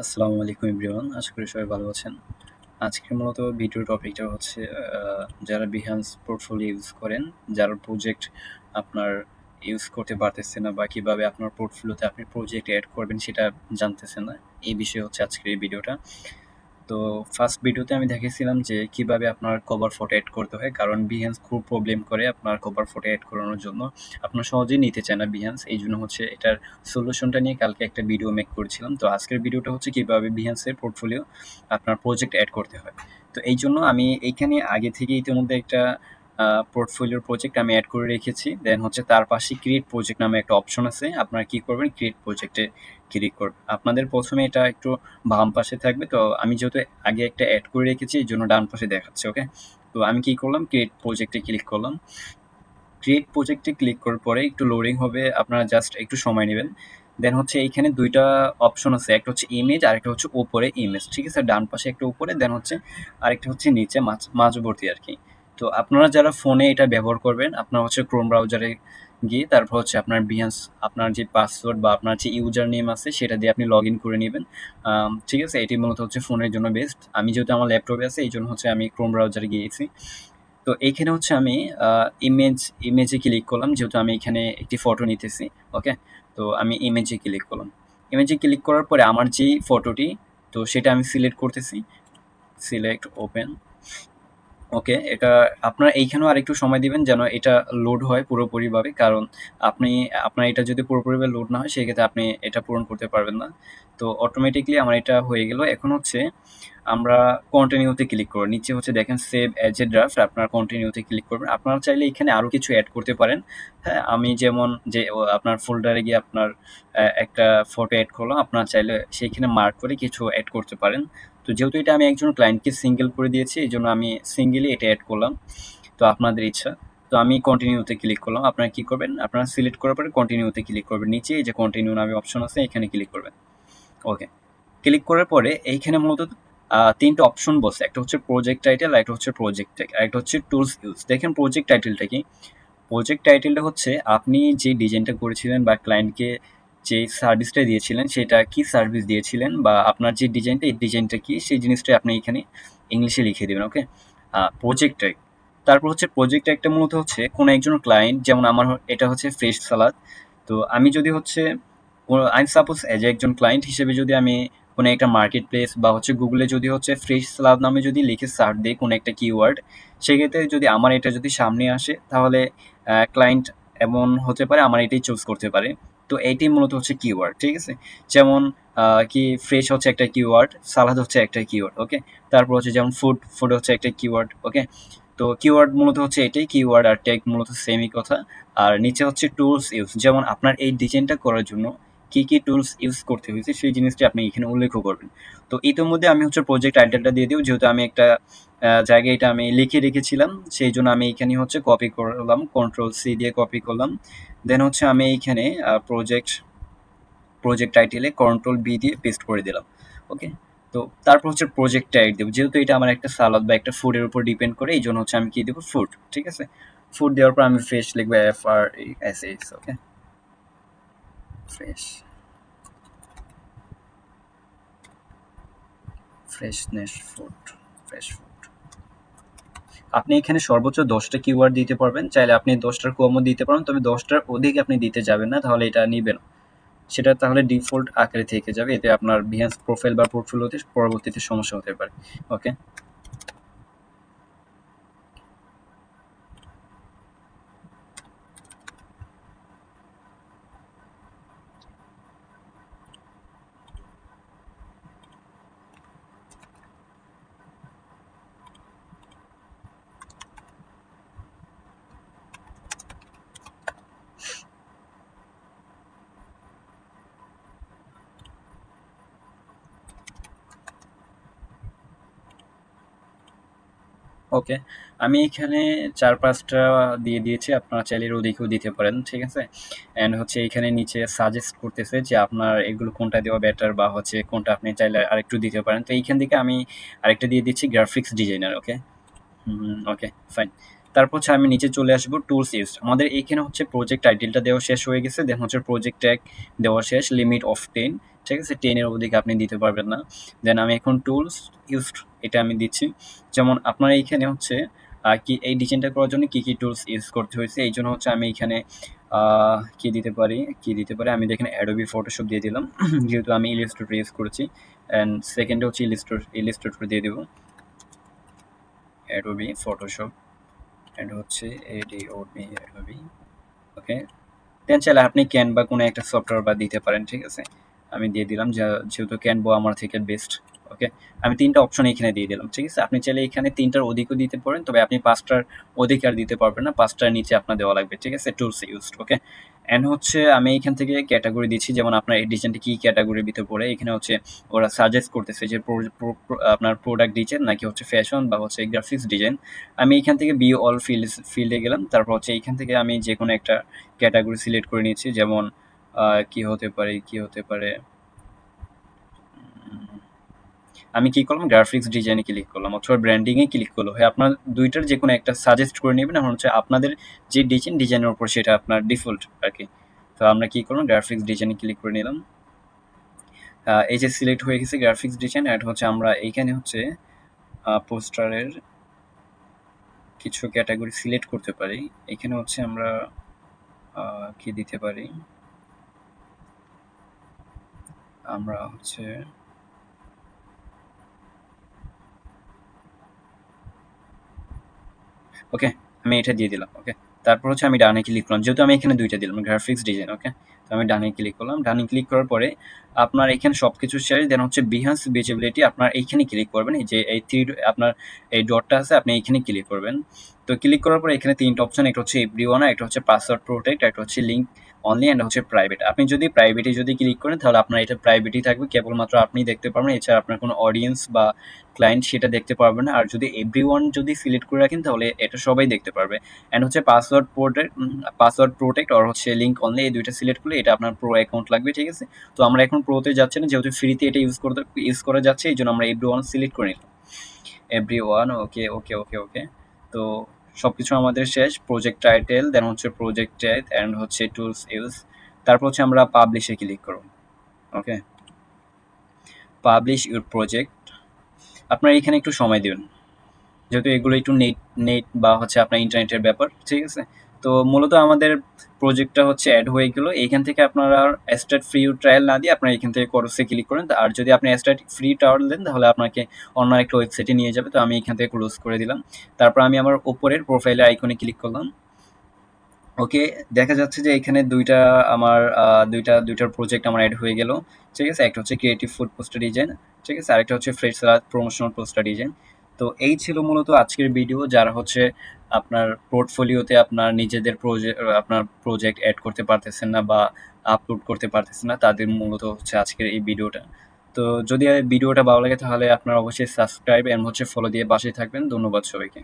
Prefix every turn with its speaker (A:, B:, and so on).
A: আসসালামু আলাইকুম এভরিওয়ান। আশা করি সবাই ভালো আছেন। আজকের মূলত ভিডিও টপিকটা হচ্ছে যারা Behance পোর্টফোলিও ইউজ করেন, যারা প্রজেক্ট আপনার ইউজ করতে পারতেছেন না বা কিভাবে আপনার পোর্টফোলিওতে আপনি প্রজেক্ট এড করবেন সেটা জানতেছেন না। এই বিষয়ে হচ্ছে আজকের এই ভিডিওটা। তো ফার্স্ট ভিডিওতে আমি দেখিয়েছিলাম যে কিভাবে আপনার কভার ফটো এড করতে হয়, কারণ Behance খুব প্রবলেম করে আপনার কভার ফটো এড করানোর জন্য। আপনার সহজেই নিতে চায় না Behance, এই জন্য হচ্ছে এটার সলিউশনটা নিয়ে কালকে একটা ভিডিও মেক করেছিলাম। তো আজকের ভিডিওটা হচ্ছে কিভাবে Behance-এর পোর্টফোলিও আপনার প্রজেক্ট এড করতে হয়। তো এই জন্য আমি এইখানে আগে থেকে ইতিমধ্যে একটা পোর্টফোলিওর প্রজেক্ট আমি অ্যাড করে রেখেছি। দেন হচ্ছে তার পাশে ক্রিয়েট প্রজেক্ট নামে একটা অপশন আছে। আপনারা কি করবেন, ক্রিয়েট প্রজেক্টে ক্লিক করবেন। আপনাদের প্রথমে এটা একটু বাম পাশে থাকবে। তো আমি যেহেতু আগে একটা অ্যাড করে রেখেছি এই জন্য ডান পাশে দেখাচ্ছে। ওকে, তো আমি কি করলাম, ক্রিয়েট প্রজেক্টে ক্লিক করলাম। ক্রিয়েট প্রজেক্টে ক্লিক করার পরে একটু লোডিং হবে, আপনারা জাস্ট একটু সময় নেবেন। দেন হচ্ছে এইখানে দুইটা অপশন আছে, একটা হচ্ছে ইমেজ আর একটা হচ্ছে উপরে ইমেজ, ঠিক আছে? ডান পাশে একটা উপরে, দেন হচ্ছে আরেকটা হচ্ছে নিচে মাঝবর্তী আর কি। তো আপনারা যারা ফোনে এটা ব্যবহার করবেন, আপনারা হচ্ছে ক্রোম ব্রাউজারে গিয়ে তারপর হচ্ছে আপনার Behance আপনার যে পাসওয়ার্ড বা আপনার যে ইউজার নেম আছে সেটা দিয়ে আপনি লগ ইন করে নেবেন। ঠিক আছে, এটি মূলত হচ্ছে ফোনের জন্য বেস্ট। আমি যেহেতু আমার ল্যাপটপে আছে এই জন্য হচ্ছে আমি ক্রোম ব্রাউজারে গিয়েছি। তো এইখানে হচ্ছে আমি ইমেজে ক্লিক করলাম, যেহেতু আমি এখানে একটি ফটো নিতেছি। ওকে, তো আমি ইমেজে ক্লিক করলাম। ইমেজে ক্লিক করার পরে আমার যেই ফটোটি, তো সেটা আমি সিলেক্ট করতেছি। Select open. ওকে, এটা আপনারা এইখানেও আরেকটু সময় দিবেন যেন এটা লোড হয় পুরোপুরিভাবে, কারণ আপনার এটা যদি পুরোপুরিভাবে লোড না হয় সেক্ষেত্রে আপনি এটা পূরণ করতে পারবেন না। তো অটোমেটিকলি আমার এটা হয়ে গেল। এখন হচ্ছে আমরা কন্টিনিউতে ক্লিক করব। নিচে হচ্ছে দেখেন সেভ অ্যাজ এ ড্রাফট, আপনারা কন্টিনিউতে ক্লিক করবেন। আপনারা চাইলে এখানে আরও কিছু অ্যাড করতে পারেন। হ্যাঁ, আমি যেমন যে আপনার ফোল্ডারে গিয়ে আপনার একটা ফটো অ্যাড করলাম, আপনারা চাইলে সেইখানে মার্ক করে কিছু অ্যাড করতে পারেন। তো যেহেতু এটা আমি একজন ক্লায়েন্টকে সিঙ্গেল করে দিয়েছি এই জন্য আমি সিঙ্গেলি এটা অ্যাড করলাম। তো আপনাদের ইচ্ছা। তো আমি কন্টিনিউতে ক্লিক করলাম। আপনারা কি করবেন, আপনারা সিলেক্ট করার পরে কন্টিনিউতে ক্লিক করবেন। নিচে এই যে কন্টিনিউ নামে অপশন আছে এখানে ক্লিক করবেন। ওকে, ক্লিক করার পরে এইখানে মূলত তিনটা অপশন বসে, একটা হচ্ছে প্রজেক্ট টাইটেল, একটা হচ্ছে প্রজেক্ট ট্যাগ, আর একটা হচ্ছে টুলস ইউজ। দেখেন প্রজেক্ট টাইটেলটা কি, প্রজেক্ট টাইটেলটা হচ্ছে আপনি যে ডিজাইনটা করেছিলেন বা ক্লায়েন্টকে যে সার্ভিসটা দিয়েছিলেন সেটা কি সার্ভিস দিয়েছিলেন, বা আপনার যে ডিজাইনটা এই ডিজাইনটা কি সেই জিনিসটা আপনি এখানে ইংলিশে লিখে দেবেন। ওকে, প্রজেক্ট টাইপ। তারপর হচ্ছে প্রজেক্ট একটা মূলত হচ্ছে কোনো একজন ক্লায়েন্ট, যেমন আমার এটা হচ্ছে ফ্রেশ সালাদ। তো আমি যদি হচ্ছে আমি সাপোজ এজ একজন ক্লায়েন্ট হিসেবে যদি আমি কোনো একটা মার্কেট প্লেস বা হচ্ছে গুগলে যদি হচ্ছে ফ্রেশ সালাদ নামে যদি লিখে সার্চ দিই কোনো একটা কিওয়ার্ড, সেক্ষেত্রে যদি আমার এটা যদি সামনে আসে তাহলে ক্লায়েন্ট এমন হতে পারে আমার এটাই চুজ করতে পারে। তো এইটাই মূলত হচ্ছে কিওয়ার্ড, ঠিক আছে? যেমন কি ফ্রেশ হচ্ছে একটা কিওয়ার্ড, সালাদ হচ্ছে একটা কিওয়ার্ড। ওকে, তারপর হচ্ছে যেমন ফুড হচ্ছে একটা কিওয়ার্ড। ওকে, তো কিওয়ার্ড মূলত হচ্ছে এটাই, কিওয়ার্ড আর ট্যাগ মূলত সেমই কথা। আর নিচে হচ্ছে টুলস ইউজ, যেমন আপনার এই ডিজাইনটা করার জন্য কি কি টুলস ইউজ করতে হয়েছে সেই জিনিসটি আপনি এখানে উল্লেখ করবেন। তো ইতিমধ্যে আমি হচ্ছে প্রজেক্ট টাইটেলটা দিয়ে দিব, যেহেতু আমি একটা জায়গায় এটা আমি লিখে রেখেছিলাম সেই জন্য আমি এখানে হচ্ছে কপি করলাম, কন্ট্রোল সি দিয়ে কপি করলাম। দেন হচ্ছে আমি এইখানে প্রজেক্ট টাইটেলে কন্ট্রোল বি দিয়ে পেস্ট করে দিলাম। ওকে, তো তারপর হচ্ছে প্রজেক্ট টাইট দেবো, যেহেতু এটা আমার একটা সালাদ বা একটা ফুডের উপর ডিপেন্ড করে এই জন্য হচ্ছে আমি কি দেবো, ফুড। ঠিক আছে, ফুড দেওয়ার পর আমি ফ্রেশ লিখবো, FRESH। Okay, fresh, freshness food, fresh food. আপনি এখানে সর্বোচ্চ 10টা কিওয়ার্ড দিতে পারবেন, চাইলে আপনি 10টার কমও দিতে পারেন, তবে 10টার অধিক আপনি দিতে যাবেন না, তাহলে এটা নিবে না। সেটা তাহলে ডিফল্ট আকারে থেকে যাবে, এতে আপনার Behance প্রোফাইল বা পোর্টফোলিওতে পরবর্তীতে সমস্যা হতে পারে। ওকে, ওকে, আমি এখানে 4-5টা দিয়ে দিয়েছি, আপনারা চাইলে এর অধিকও দিতে পারেন। ঠিক আছে, অ্যান্ড হচ্ছে এখানে নিচে সাজেস্ট করতেছে যে আপনার এগুলো কোনটা দেওয়া বেটার, বা হচ্ছে কোনটা আপনি চাইলে আরেকটু দিতে পারেন। তো এইখান থেকে আমি আরেকটা দিয়ে দিচ্ছি গ্রাফিক্স ডিজাইনার। ওকে, ওকে, ফাইন। তারপর হচ্ছে আমি নিচে চলে আসবো, টুলস ইউজ। আমাদের এইখানে হচ্ছে প্রজেক্ট টাইটেলটা দেওয়া শেষ হয়ে গেছে, দেন হচ্ছে প্রজেক্ট ট্যাগ দেওয়া শেষ, লিমিট অফ 10। ঠিক আছে? 10 এর অধিক আপনি দিতে পারবেন না। দেন আমি এখন টুলস ইউজড এটা আমি দিচ্ছি। যেমন আপনার এইখানে হচ্ছে কি এই ডিজাইনটা করার জন্য কি টুলস ইউজ করতে হয়েছে, এই জন্য হচ্ছে আমি এখানে কি দিতে পারি আমি দেখেন অ্যাডোবি ফটোশপ দিয়ে দিলাম যেহেতু আমি ইলাস্ট্রেটর ইউজ করেছি। অ্যান্ড সেকেন্ডে হচ্ছে ইলাস্ট্রেটর দিয়ে দেবো, অ্যাডোবি ফটোশপ অ্যান্ড হচ্ছে অ্যাডোবি। ওকে, দেন চাইলে আপনি ক্যানভা কোনো একটা সফটওয়্যার বা দিতে পারেন, ঠিক আছে? আমি দিয়ে দিলাম যেহেতু ক্যানভা আমার থেকে বেস্ট। ওকে, আমি ৩ টা অপশন এখানে দিয়ে দিলাম, ঠিক আছে? আপনি চাইলে এখানে ৩ টার অধিকও দিতে পারেন, তবে আপনি ৫ টার অধিক আর দিতে পারবেন না, ৫ টার নিচে আপনার দেওয়া লাগবে, ঠিক আছে? Tools used. ওকে, অ্যান্ড হচ্ছে আমি এখান থেকে ক্যাটাগরি দিচ্ছি, যেমন আপনার এই ডিজাইনটা কী ক্যাটাগরির ভিতরে পড়ে। এখানে হচ্ছে ওরা সাজেস্ট করতেছে যে আপনার প্রোডাক্ট ডিজাইন নাকি হচ্ছে ফ্যাশন বা হচ্ছে গ্রাফিক্স ডিজাইন। আমি এখান থেকে বি অল ফিল্ডে গেলাম, তারপর হচ্ছে এইখান থেকে আমি যে কোনো একটা ক্যাটাগরি সিলেক্ট করে নিচ্ছি, যেমন কি হতে পারে আমি কি করলাম গ্রাফিক্স ডিজাইনে ক্লিক করলাম অথবা ব্র্যান্ডিংয়ে ক্লিক করলো। হয় আপনার দুইটার যে কোনো একটা সাজেস্ট করে নেবেন, এখন হচ্ছে আপনাদের যে ডিজাইনের উপর সেটা আপনার ডিফল্ট আর কি। তো আমরা কি করলাম গ্রাফিক্স ডিজাইনে ক্লিক করে নিলাম। এই যে সিলেক্ট হয়ে গেছে গ্রাফিক্স ডিজাইন, অ্যাড হচ্ছে আমরা এইখানে হচ্ছে পোস্টারের কিছু ক্যাটাগরি সিলেক্ট করতে পারি। এখানে হচ্ছে আমরা কি দিতে পারি, আমরা হচ্ছে ওকে, আমি এটা দিয়ে দিলাম। ওকে, তারপর হচ্ছে আমি ডানে ক্লিক করলাম, যেহেতু আমি এখানে দুইটা দিলাম গ্রাফিক্স ডিজাইন। ওকে, তো আমি ডানে ক্লিক করলাম, ডানে ক্লিক করার পরে আপনার এখানে সব কিছু শেষ। দেন হচ্ছে বিহান্স ভিজিবিলিটি আপনার এইখানে ক্লিক করবেন, এই যে এই আপনার এই ডটটা আছে আপনি এইখানে ক্লিক করবেন। তো ক্লিক করার পরে এখানে ৩টা অপশন, একটা হচ্ছে এভরিওয়ান, একটা হচ্ছে পাসওয়ার্ড প্রোটেক্ট, একটা হচ্ছে লিঙ্ক অনলি, অ্যান্ড হচ্ছে প্রাইভেট। আপনি যদি প্রাইভেটে ক্লিক করেন তাহলে আপনার এটা প্রাইভেটই থাকবে, কেবলমাত্র আপনি দেখতে পারবেন, এছাড়া আপনার কোনো অডিয়েন্স বা ক্লায়েন্ট সেটা দেখতে পারবে না। আর যদি এভরিওয়ান সিলেক্ট করে রাখেন তাহলে এটা সবাই দেখতে পারবে। অ্যান্ড হচ্ছে পাসওয়ার্ড প্রোটেক্ট আর হচ্ছে লিঙ্ক অনলি, এই দুইটা সিলেক্ট করলে এটা আপনার প্রো অ্যাকাউন্ট লাগবে, ঠিক আছে? তো আমরা এখন প্রোতে যাচ্ছি না, যেহেতু ফ্রিতে এটা ইউজ করা যাচ্ছে, এই জন্য আমরা এভরিওয়ান সিলেক্ট করে নিলাম। এভরিওয়ান, ওকে ওকে ওকে ওকে। তো সবকিছু আমাদের শেষ। প্রজেক্ট টাইটেল, দেন হচ্ছে প্রজেক্ট টাইপ অ্যান্ড হচ্ছে টুলস ইউজ। তারপর হচ্ছে আমরা পাবলিশে ক্লিক করব। ওকে, পাবলিশ ইউর প্রজেক্ট। আপনারা এখানে একটু সময় দেবেন, যেহেতু এগুলো একটু নেট নেট বা হচ্ছে আপনার ইন্টারনেটের ব্যাপার, ঠিক আছে? তো মূলত আমাদের প্রজেক্টটা হচ্ছে অ্যাড হয়ে গেল। এইখান থেকে আপনারা স্টার্ট ফ্রি ট্রায়াল না দিয়ে আপনারা এখান থেকে কোর্সে ক্লিক করেন। আর যদি আপনি স্টার্ট ফ্রি ট্রায়াল দেন তাহলে আপনাকে অন্য একটা ওয়েবসাইটে নিয়ে যাবে। তো আমি এখান থেকে ক্লোজ করে দিলাম। তারপর আমি আমার উপরের প্রোফাইলের আইকনে ক্লিক করলাম। ওকে, দেখা যাচ্ছে যে এখানে দুইটার প্রজেক্ট আমার অ্যাড হয়ে গেল, ঠিক আছে? একটা হচ্ছে ক্রিয়েটিভ ফুড পোস্টার ডিজাইন, ঠিক আছে? আরেকটা হচ্ছে ফ্রেশ সালাদ প্রমোশনাল পোস্টার ডিজাইন। তো এই ছিল মূলত আজকের ভিডিও। যারা হচ্ছে আপনার পোর্টফোলিওতে আপনার নিজেদের প্রজেক্ট অ্যাড করতে পারতেছেন না বা আপলোড করতে পারতেছেন না, তাদের মূলত হচ্ছে আজকের এই ভিডিওটা। তো যদি এই ভিডিওটা ভালো লাগে তাহলে আপনারা অবশ্যই সাবস্ক্রাইব এবং হচ্ছে ফলো দিয়ে পাশে থাকবেন। ধন্যবাদ সবাইকে।